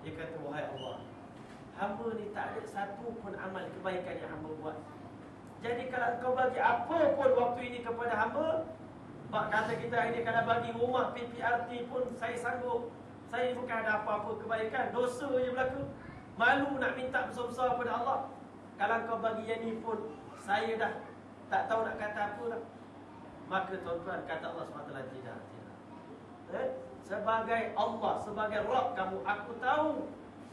Dia kata, wahai Allah, hamba ni tak ada satu pun amal kebaikan yang hamba buat. Jadi kalau kau bagi apa pun waktu ini kepada hamba, kata kita ini kalau bagi rumah PPRT pun saya sanggup. Saya bukan ada apa-apa kebaikan, dosa je berlaku. Malu nak minta besar-besar pada Allah. Kalau kau bagi yang ni pun, saya dah tak tahu nak kata apa dah. Maka tuan-tuan, kata Allah SWT, tidak. Sebagai Allah, sebagai Rabb kamu, aku tahu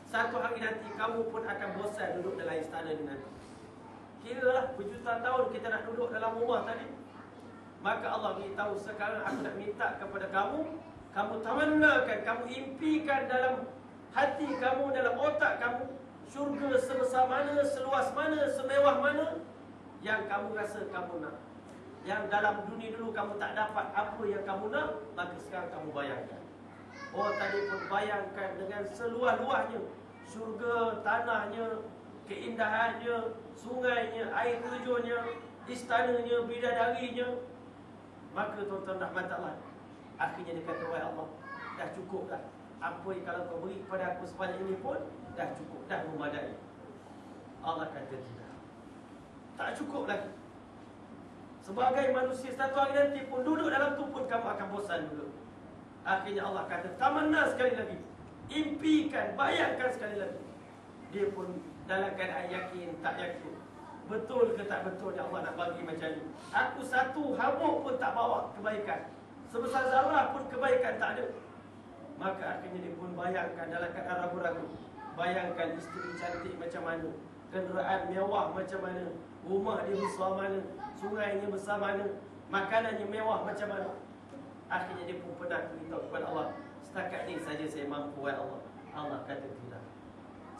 satu hari nanti kamu pun akan bosan duduk dalam istana ni nanti. Kiralah berjuta tahun kita nak duduk dalam rumah tadi. Maka Allah beritahu, sekarang aku nak minta kepada kamu, kamu tamannakan, kamu impikan dalam hati kamu, dalam otak kamu, syurga sebesar mana, seluas mana, semewah mana yang kamu rasa kamu nak. Yang dalam dunia dulu kamu tak dapat apa yang kamu nak, maka sekarang kamu bayangkan. Oh, tadi pun bayangkan dengan seluas-luasnya, syurga, tanahnya, keindahannya, sungainya, air terjunnya, istananya, bidadarinya. Maka tuan-tuan rahmat Allah, akhirnya dia kata, wahai Allah, dah cukup dah. Apa yang kalau kau beri kepada aku sebanyak ini pun dah cukup, dah memadai. Allah kata tidak, tak cukup lagi. Sebagai manusia satu hari nanti pun duduk dalam tu pun kamu akan bosan dulu. Akhirnya Allah kata, tamanna sekali lagi, impikan, bayangkan sekali lagi. Dia pun dalam keadaan yakin, tak yakin. Betul ke tak betul yang Allah nak bagi macam ni? Aku satu habuk pun tak bawa kebaikan, sebesar zarah pun kebaikan tak ada. Maka akhirnya dia pun bayangkan dalam keadaan ragu-ragu. Bayangkan isteri cantik macam mana, kenderaan mewah macam mana, rumah dia besar mana, sungainya besar mana, makanannya mewah macam mana. Akhirnya dia pun pernah beritahu kepada Allah, setakat ni saja saya mampu, ya Allah. Allah kata tidak.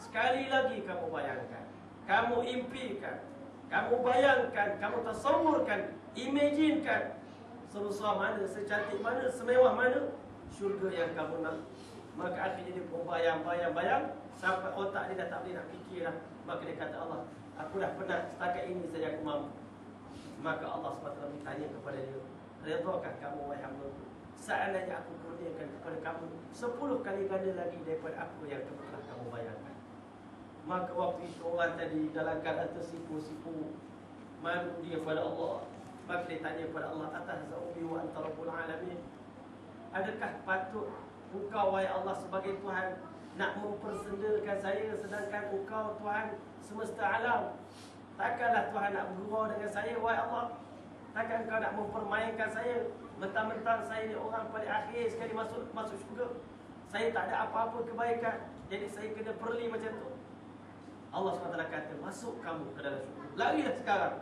Sekali lagi kamu bayangkan, kamu impikan, kamu bayangkan, kamu tasawurkan, imajinekan sebesar mana, secantik mana, semewah mana syurga yang kamu nak. Maka akhirnya dia pun bayang sampai otak dia dah tak boleh nak fikir dah. Maka dia kata, Allah, aku dah penat, setakat ini saja aku mampu. Maka Allah SWT bertanya kepada dia, redakah kamu, wahai hamba? Seandainya aku kurniakan kepada kamu 10 kali ganda lagi daripada apa yang telah kamu bayangkan. Maka waktu itu orang tadi dalam keadaan tersipu-sipu, malu dia kepada Allah. Maka dia tanya kepada Allah, atahza'u wa anta rabbul alamin? Adakah patut engkau, wahai Allah, sebagai Tuhan, nak mempersendakan saya, sedangkan engkau Tuhan semesta alam? Takkanlah Tuhan nak bergurau dengan saya, wahai Allah? Takkan engkau nak mempermainkan saya? Mentang-mentang saya ni orang paling akhir sekali masuk syurga, saya tak ada apa-apa kebaikan, jadi saya kena perli macam tu. Allah SWT kata, masuk kamu ke dalam syurga, larilah sekarang.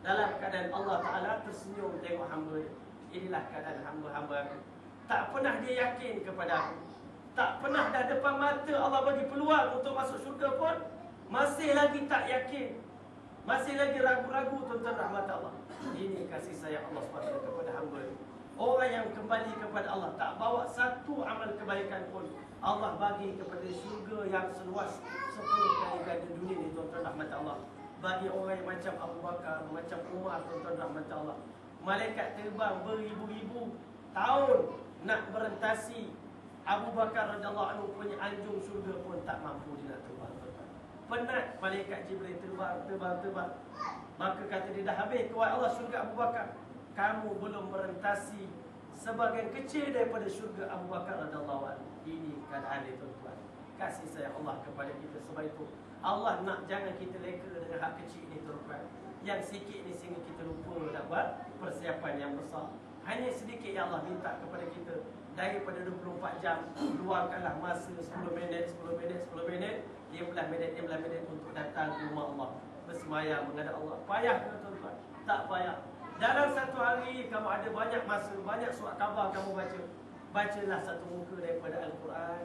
Dalam keadaan Allah Ta'ala tersenyum tengok hamba. Inilah keadaan hamba-hamba aku. Tak pernah dia yakin kepada aku, tak pernah dah depan mata Allah bagi peluang untuk masuk syurga pun masih lagi tak yakin, masih lagi ragu-ragu. Tuan-tuan rahmat Allah, ini kasih sayang Allah SWT kepada hamba. Orang yang kembali kepada Allah, tak bawa satu amal kebaikan pun, Allah bagi kepada syurga yang seluas 10 kali ganda dunia ni. Tuan-tuan rahmat Allah, bagi orang yang macam Abu Bakar, macam Umar, tuan-tuan rahmat Allah, malaikat terbang beribu-ribu tahun nak berentasi Abu Bakar radhiyallahu anhu punya anjung syurga pun tak mampu dia nak terbang. Penat malaikat Jibril terbang. Maka kata dia, dah habis kuat Allah syurga Abu Bakar, kamu belum merentasi sebahagian kecil daripada syurga Abu Bakar radhiyallahu anhu. Ini keadaan dia, tuan-tuan. Kasih sayang Allah kepada kita. Sebab itu Allah nak jangan kita leka dengan hak kecil ini, tuan-tuan. Yang sikit ni sehingga kita lupa nak buat persiapan yang besar. Hanya sedikit yang Allah minta kepada kita. Daripada 24 jam, luangkanlah masa 10 minit, 10 minit, 15 minit untuk datang ke rumah Allah, bersemayam menghadap Allah. Payah ke, tuan-tuan? Tak payah. Dalam satu hari kamu ada banyak masa, banyak surat khabar kamu baca. Bacalah satu muka daripada Al-Quran.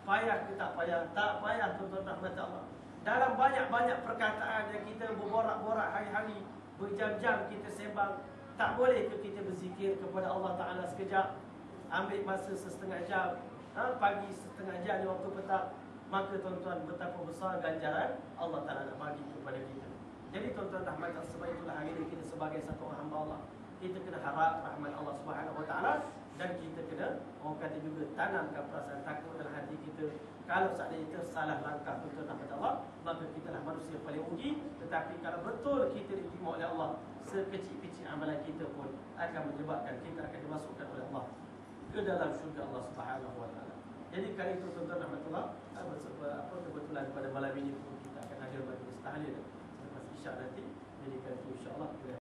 Payah ke tak payah? Tak payah, tuan-tuan rahmat Allah. Dalam banyak-banyak perkataan yang kita berborak-borak hari-hari, berjam-jam kita sembang, tak boleh ke kita berzikir kepada Allah Ta'ala sekejap? Ambil masa setengah jam, pagi setengah jam di waktu petang. Maka tuan-tuan, betapa besar ganjaran Allah Ta'ala nak bagi kepada kita. Jadi tuan-tuan rahmat Allah, sebab itulah hari ini kita sebagai satu orang hamba Allah, kita kena harap rahmat Allah Subhanahu Wa Ta'ala. Dan kita kena, orang kata juga, tanamkan perasaan takut dalam hati kita. Kalau seandainya tersalah langkah betul rahmat Allah, maka kitalah manusia paling rugi. Tetapi kalau betul kita diterima oleh Allah, sekecil-kecil amalan kita pun akan menyebabkan kita akan dimasukkan oleh Allah ke dalam syurga Allah Subhanahu wa taala. Jadi kali itu tuan-tuan rahmatullah, kebetulan pada malam ini pun kita akan hadir majlis tahlil selepas isyak nanti. Jadi kali itu insya-Allah kita